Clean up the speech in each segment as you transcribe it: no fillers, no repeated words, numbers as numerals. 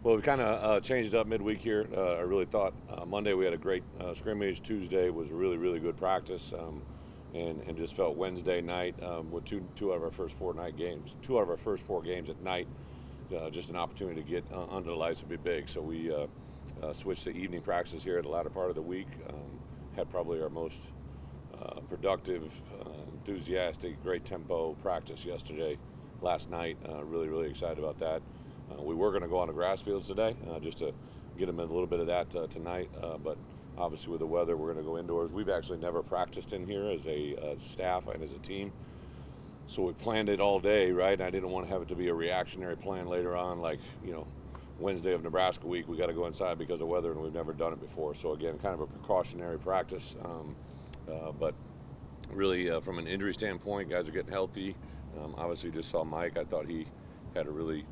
Well, we kind of changed up midweek here. I really thought Monday we had a great scrimmage. Tuesday was a really, really good practice, and just felt Wednesday night with two out of our first four night games, two out of our first four games at night, just an opportunity to get under the lights would be big. So we switched to evening practices here at the latter part of the week. Had probably our most productive, enthusiastic, great tempo practice last night. Really, really excited about that. We were going to go on the grass fields today just to get them a little bit of that tonight, but obviously with the weather, we're going to go indoors. We've actually never practiced in here as a staff and as a team, so we planned it all day, right? And I didn't want to have it to be a reactionary plan later on, like, Wednesday of Nebraska week, we got to go inside because of weather, and we've never done it before. So again, kind of a precautionary practice, but really from an injury standpoint, guys are getting healthy. Obviously, just saw Mike. I thought he had a really,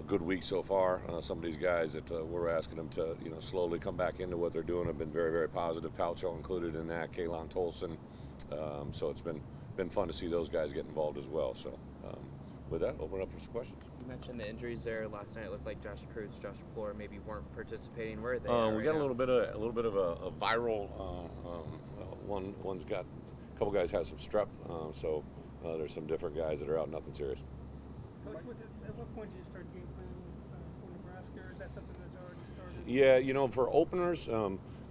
good week so far. Some of these guys that we're asking them to, slowly come back into what they're doing have been very, very positive. Palcho included in that, Kalon Tolson. So it's been fun to see those guys get involved as well. So with that, open it up for some questions. You mentioned the injuries there last night. It looked like Josh Cruz, Josh McClure maybe weren't participating. Where are they? We got a little bit of a viral. One's got a couple guys had some strep, so there's some different guys that are out. Nothing serious. Coach, at what point do you start game planning for Nebraska, or is that something that's already started? Yeah, for openers,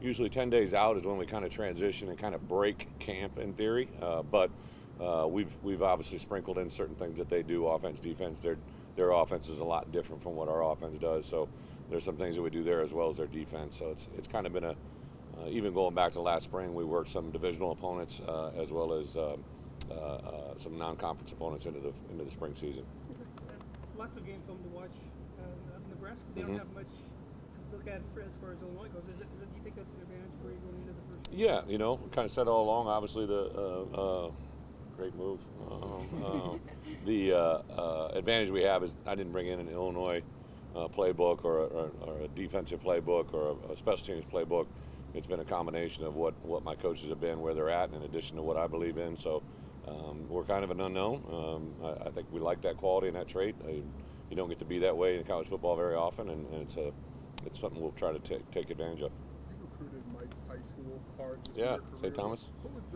usually 10 days out is when we kind of transition and kind of break camp in theory. But we've obviously sprinkled in certain things that they do, offense, defense. Their offense is a lot different from what our offense does. So there's some things that we do there as well as their defense. So it's kind of been even going back to last spring, we worked some divisional opponents as well as some non-conference opponents into the spring season. Lots of game film to watch. Nebraska, they don't have much to look at as far as Illinois goes. Do you think that's an advantage for you going into the first season? Yeah, kind of said all along. Obviously, the great move. The advantage we have is I didn't bring in an Illinois playbook or a defensive playbook or a special teams playbook. It's been a combination of what my coaches have been, where they're at, in addition to what I believe in. So we're kind of an unknown. I think we like that quality and that trait. You don't get to be that way in college football very often, and it's something we'll try to take advantage of. You recruited Mike's high school hard. Yeah, St. Thomas. What was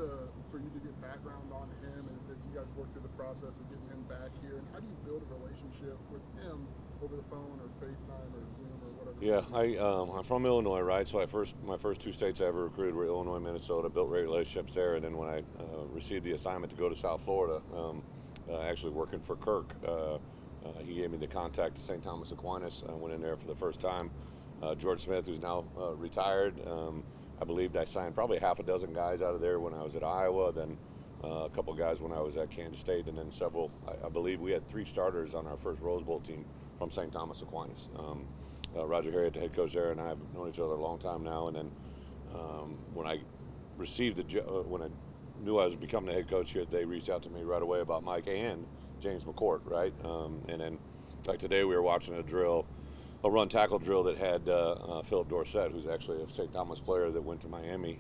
for you to get background on him, and that you guys worked through the process of getting him back here, and how do you build a relationship with him over the phone or FaceTime or Zoom or whatever? Yeah, I'm from Illinois, right? So my first two states I ever recruited were Illinois, Minnesota. Built relationships there, and then when I received the assignment to go to South Florida, actually working for Kirk, he gave me the contact to St. Thomas Aquinas. I went in there for the first time. George Smith, who's now retired, I believed I signed probably half a dozen guys out of there when I was at Iowa, then a couple guys when I was at Kansas State, and then several. I believe we had 3 starters on our first Rose Bowl team from St. Thomas Aquinas. Roger Harriet, the head coach there, and I have known each other a long time now. And then when I received when I knew I was becoming the head coach here, they reached out to me right away about Mike and James McCourt, right? And then, like today, we were watching a run tackle drill that had Philip Dorsett, who's actually a St. Thomas player that went to Miami.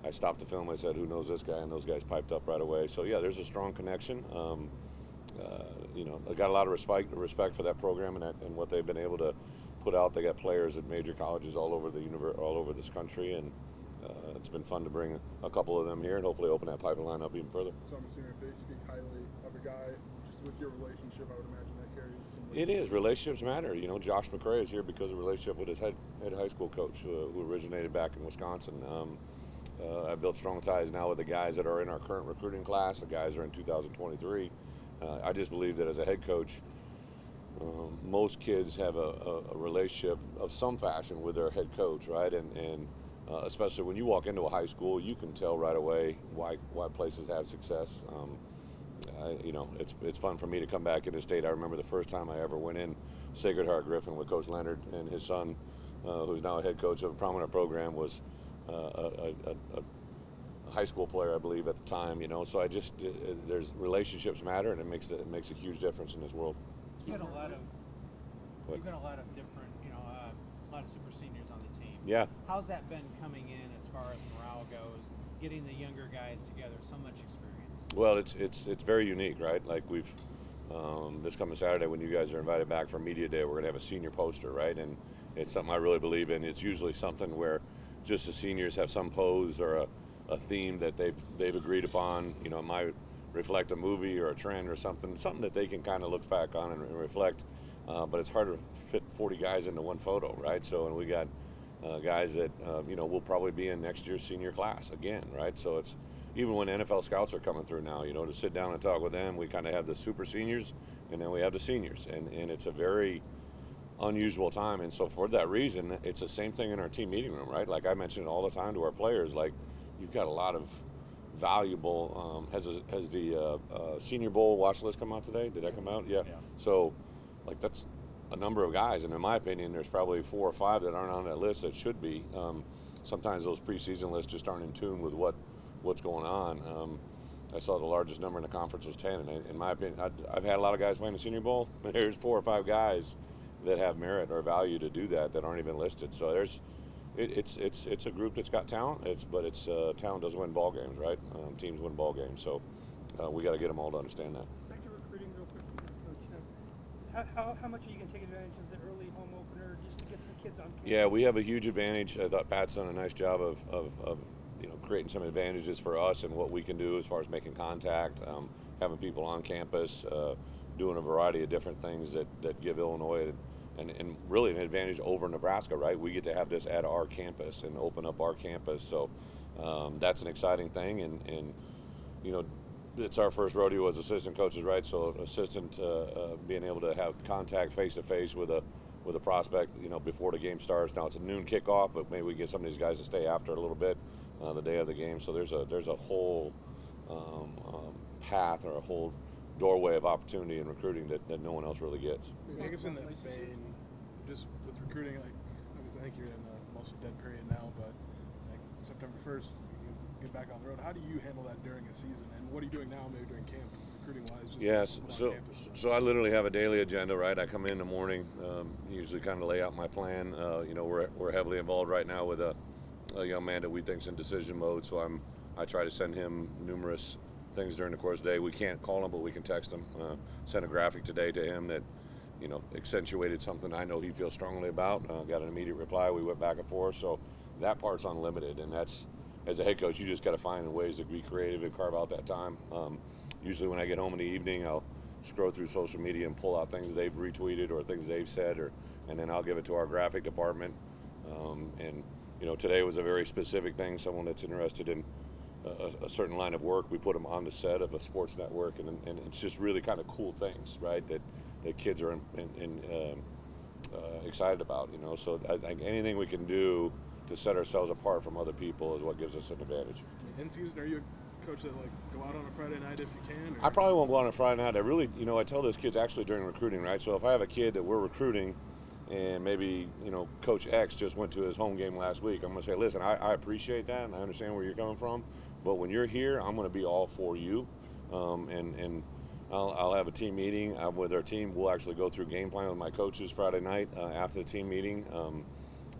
I stopped the film. I said, "Who knows this guy?" And those guys piped up right away. So yeah, there's a strong connection. I got a lot of respect for that program and what they've been able to put out. They got players at major colleges all over this country, and it's been fun to bring a couple of them here and hopefully open that pipeline up even further. So I'm assuming if they speak highly of a guy, just with your relationship, I would imagine that carries some weight. It is. Relationships matter. Josh McCray is here because of a relationship with his head high school coach who originated back in Wisconsin. I've built strong ties now with the guys that are in our current recruiting class. The guys are in 2023. I just believe that as a head coach, most kids have a relationship of some fashion with their head coach, right? And especially when you walk into a high school, you can tell right away why places have success. It's fun for me to come back into state. I remember the first time I ever went in Sacred Heart Griffin with Coach Leonard and his son, who's now a head coach of a prominent program, was a high school player, I believe, at the time. So there's relationships matter, and it makes a huge difference in this world. You've got a lot of different, a lot of super seniors on the team. Yeah. How's that been coming in as far as morale goes? Getting the younger guys together, so much experience. Well, it's very unique, right? Like we've this coming Saturday when you guys are invited back for media day, we're going to have a senior poster, right? And it's something I really believe in. It's usually something where just the seniors have some pose or a theme that they've agreed upon. You know, it might reflect a movie or a trend or something that they can kind of look back on and reflect. But it's hard to fit 40 guys into one photo, right? So, and we got guys that will probably be in next year's senior class again, right? So it's even when NFL scouts are coming through now, to sit down and talk with them, we kind of have the super seniors and then we have the seniors, and it's a very unusual time. And so for that reason, it's the same thing in our team meeting room, right? Like I mentioned all the time to our players, like you've got a lot of valuable. Has the Senior Bowl watch list come out today? Did that come out? Yeah. So, like that's a number of guys, and in my opinion, there's probably 4 or 5 that aren't on that list that should be. Sometimes those preseason lists just aren't in tune with what's going on. I saw the largest number in the conference was 10, and in my opinion, I've had a lot of guys playing the Senior Bowl, but there's 4 or 5 guys that have merit or value to do that aren't even listed. So it's a group that's got talent. But talent doesn't win ball games, right? Teams win ball games, so we got to get them all to understand that. Back to recruiting real quick, Coach. How much are you going to take advantage of the early home opener just to get some kids on campus? Yeah, we have a huge advantage. I thought Pat's done a nice job of creating some advantages for us and what we can do as far as making contact, having people on campus, doing a variety of different things that give Illinois and really an advantage over Nebraska, right? We get to have this at our campus and open up our campus. So that's an exciting thing. And it's our first rodeo as assistant coaches, right? So assistant being able to have contact face-to-face with a prospect, before the game starts. Now it's a noon kickoff, but maybe we get some of these guys to stay after a little bit the day of the game. So there's a whole path or a whole doorway of opportunity in recruiting that no one else really gets. I guess in that vein, just with recruiting, I think you're in the mostly dead period now, but like September 1st, you get back on the road. How do you handle that during a season, and what are you doing now, maybe during camp, recruiting-wise? Yes, so I literally have a daily agenda, right? I come in the morning, usually kind of lay out my plan. We're heavily involved right now with a young man that we think's in decision mode, so I try to send him numerous things during the course of the day. We can't call him, but we can text him. Sent a graphic today to him that accentuated something I know he feels strongly about. Got an immediate reply. We went back and forth, so that part's unlimited, and that's, as a head coach, you just got to find ways to be creative and carve out that time. Usually when I get home in the evening, I'll scroll through social media and pull out things they've retweeted or things they've said, and then I'll give it to our graphic department. Today was a very specific thing. Someone that's interested in a certain line of work, we put them on the set of a sports network, and it's just really kind of cool things, right? That kids are excited about. So I think anything we can do to set ourselves apart from other people is what gives us an advantage. In season, are you a coach that go out on a Friday night if you can? Or? I probably won't go on a Friday night. I really, I tell those kids actually during recruiting, right? So if I have a kid that we're recruiting, and maybe Coach X just went to his home game last week, I'm going to say, listen, I appreciate that and I understand where you're coming from, but when you're here, I'm going to be all for you, and I'll have a team meeting with our team. We'll actually go through game plan with my coaches Friday night after the team meeting.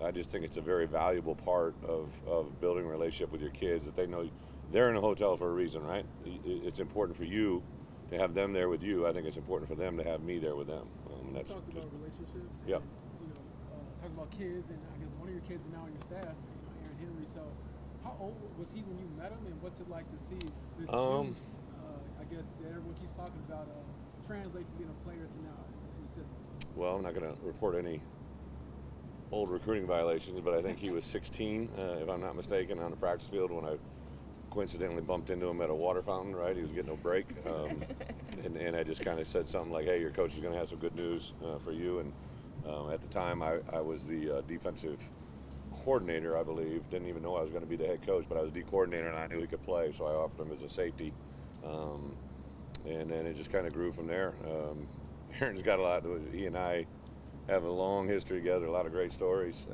I just think it's a very valuable part of building a relationship with your kids, that they know they're in a hotel for a reason, right? It's important for you to have them there with you. I think it's important for them to have me there with them. That's talked about relationships. Yeah. Talking about kids, and I guess one of your kids is now on your staff, Aaron Henry. So, how old was he when you met him, and what's it like to see the juice, I guess, that everyone keeps talking about, translate from being a player to now to the system? Well, I'm not going to report any old recruiting violations, but I think he was 16, if I'm not mistaken, on the practice field when I coincidentally bumped into him at a water fountain, right? He was getting a break. And I just kind of said something like, hey, your coach is going to have some good news for you. And at the time, I was the defensive coordinator, I believe. Didn't even know I was going to be the head coach, but I was the coordinator, and I knew he could play, so I offered him as a safety. And then it just kind of grew from there. Aaron's got a lot. He and I have a long history together, a lot of great stories.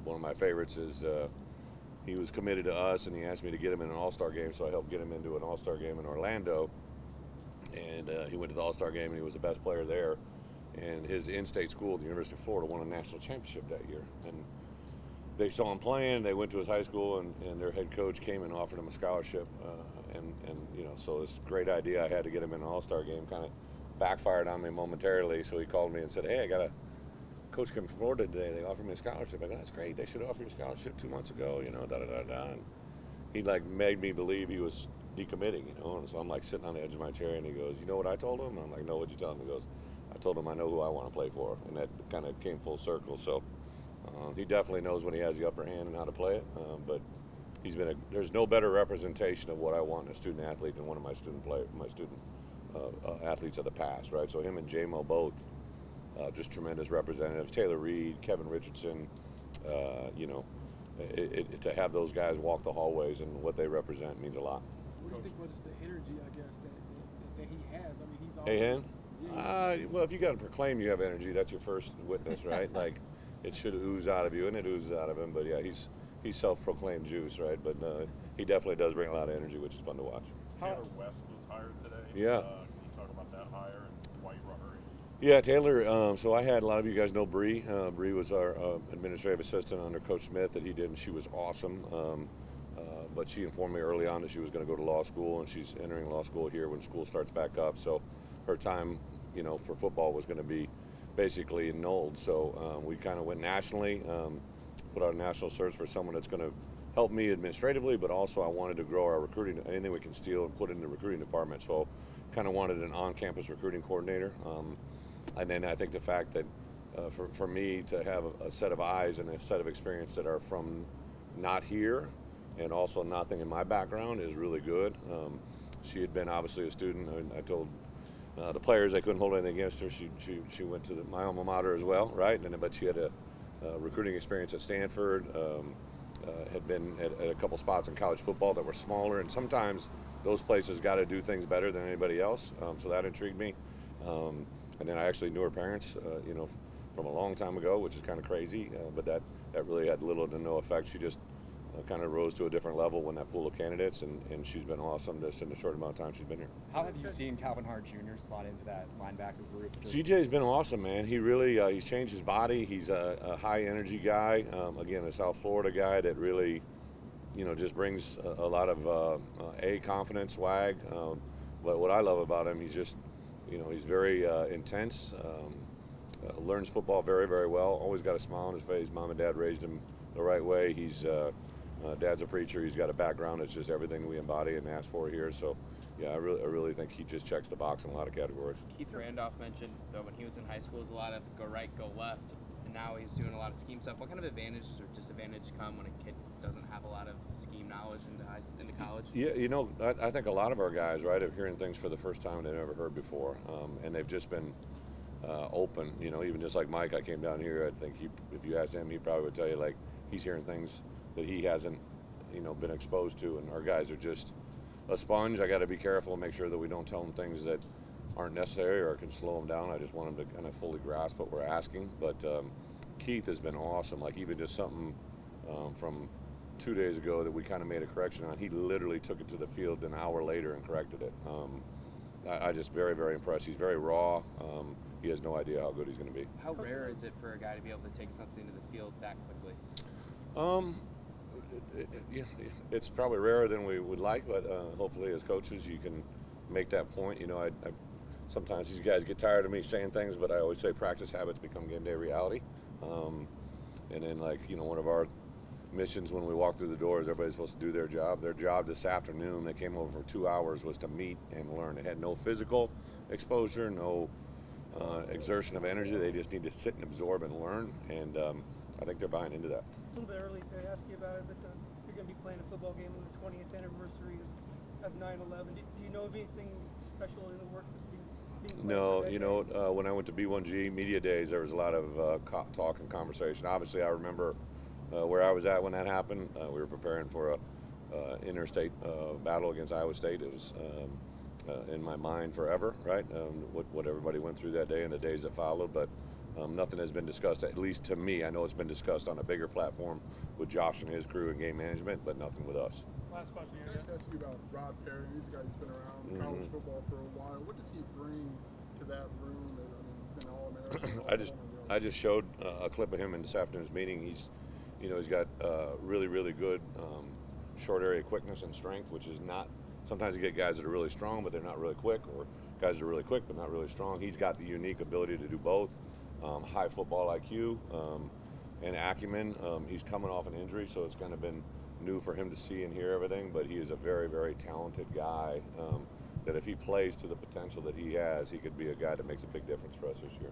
One of my favorites is he was committed to us, and he asked me to get him in an all-star game, so I helped get him into an all-star game in Orlando. And he went to the all-star game, and he was the best player there. And his in-state school, the University of Florida, won a national championship that year. And they saw him playing. They went to his high school, and their head coach came and offered him a scholarship. And you know, so it's a great idea. I had to get him in an All-Star game. Kind of backfired on me momentarily. So he called me and said, "Hey, I got a coach came from Florida today. They offered me a scholarship." I go, "That's great. They should offer you a scholarship 2 months ago." You know, da da da da. And he like made me believe he was decommitting. You know, and so I'm like sitting on the edge of my chair, and he goes, "You know what I told him?" And I'm like, "No, what'd you tell him?" He goes, "I told him I know who I want to play for," and that kind of came full circle. So. He definitely knows when he has the upper hand and how to play it, but there's no better representation of what I want in a student athlete than one of my student athletes of the past, right? So him and J-Mo both just tremendous representatives. Taylor Reed, Kevin Richardson, you know, to have those guys walk the hallways and what they represent means a lot. What do you think about just the energy, I guess, that he has? I mean, he's always... Hey, him? Yeah. Well, if you got to proclaim you have energy, that's your first witness, right? Like, it should ooze out of you, and it oozes out of him. But yeah, he's self-proclaimed juice, right? But he definitely does bring a lot of energy, which is fun to watch. Taylor West was hired today. Yeah. Can you talk about that hire and why you brought her in? Yeah, Taylor. So I had a lot of you guys know Bree. Bree was our administrative assistant under Coach Smith that he did, and she was awesome. But she informed me early on that she was going to go to law school, and she's entering law school here when school starts back up. So her time, you know, for football was going to be basically annulled. So we kind of went nationally, put out a national search for someone that's going to help me administratively, but also I wanted to grow our recruiting, anything we can steal and put in the recruiting department. So kind of wanted an on-campus recruiting coordinator. And then I think the fact that for me to have a set of eyes and a set of experience that are from not here and also nothing in my background is really good. She had been obviously a student. I told the players I couldn't hold anything against her. She went to my alma mater as well, right? But she had a recruiting experience at Stanford. Had been at a couple spots in college football that were smaller, and sometimes those places got to do things better than anybody else. So that intrigued me. And then I actually knew her parents, you know, from a long time ago, which is kind of crazy. But that really had little to no effect. She just kind of rose to a different level when that pool of candidates, and she's been awesome just in the short amount of time she's been here. How have you seen Calvin Hart Jr. slot into that linebacker group? CJ's been awesome, man. He really he's changed his body. He's a high energy guy. Again, a South Florida guy that really, you know, just brings a lot of confidence, swag. But what I love about him, he's just, you know, he's very intense. Learns football very, very well. Always got a smile on his face. Mom and Dad raised him the right way. He's Dad's a preacher. He's got a background that's just everything we embody and ask for here. So, yeah, I really think he just checks the box in a lot of categories. Keith Randolph mentioned that when he was in high school, it was a lot of go right, go left, and now he's doing a lot of scheme stuff. What kind of advantages or disadvantages come when a kid doesn't have a lot of scheme knowledge into college? Yeah, you know, I think a lot of our guys, right, are hearing things for the first time they've never heard before, and they've just been open. You know, even just like Mike, I came down here. I think if you asked him, he probably would tell you like he's hearing things that he hasn't, you know, been exposed to, and our guys are just a sponge. I got to be careful and make sure that we don't tell them things that aren't necessary or can slow them down. I just want them to kind of fully grasp what we're asking. But Keith has been awesome. Like even just something from 2 days ago that we kind of made a correction on. He literally took it to the field an hour later and corrected it. I just very, very impressed. He's very raw. He has no idea how good he's going to be. How rare is it for a guy to be able to take something to the field that quickly? It's probably rarer than we would like, but hopefully as coaches you can make that point. You know, I sometimes these guys get tired of me saying things, but I always say practice habits become game day reality. And then, like, you know, one of our missions when we walk through the doors, everybody's supposed to do their job. Their job this afternoon, they came over for 2 hours, was to meet and learn. It had no physical exposure, no exertion of energy. They just need to sit and absorb and learn, and I think they're buying into that. A little bit early to ask you about it, but you're going to be playing a football game on the 20th anniversary of 9/11. Do you know of anything special in the works that's being No, you know, when I went to B1G Media Days, there was a lot of talk and conversation. Obviously, I remember where I was at when that happened. We were preparing for a interstate battle against Iowa State. It was in my mind forever, right? What everybody went through that day and the days that followed, but nothing has been discussed, at least to me. I know it's been discussed on a bigger platform with Josh and his crew and game management, but nothing with us. Last question Can I here. just ask you about Rod Perry? He's a guy who's been around college football for a while. What does he bring to that room? I mean, he's been All-American. I just showed a clip of him in this afternoon's meeting. He's got really, really good short area quickness and strength, which is not. Sometimes you get guys that are really strong, but they're not really quick, or guys that are really quick but not really strong. He's got the unique ability to do both. High football IQ and acumen. He's coming off an injury, so it's kind of been new for him to see and hear everything, but he is a very, very talented guy that if he plays to the potential that he has, he could be a guy that makes a big difference for us this year.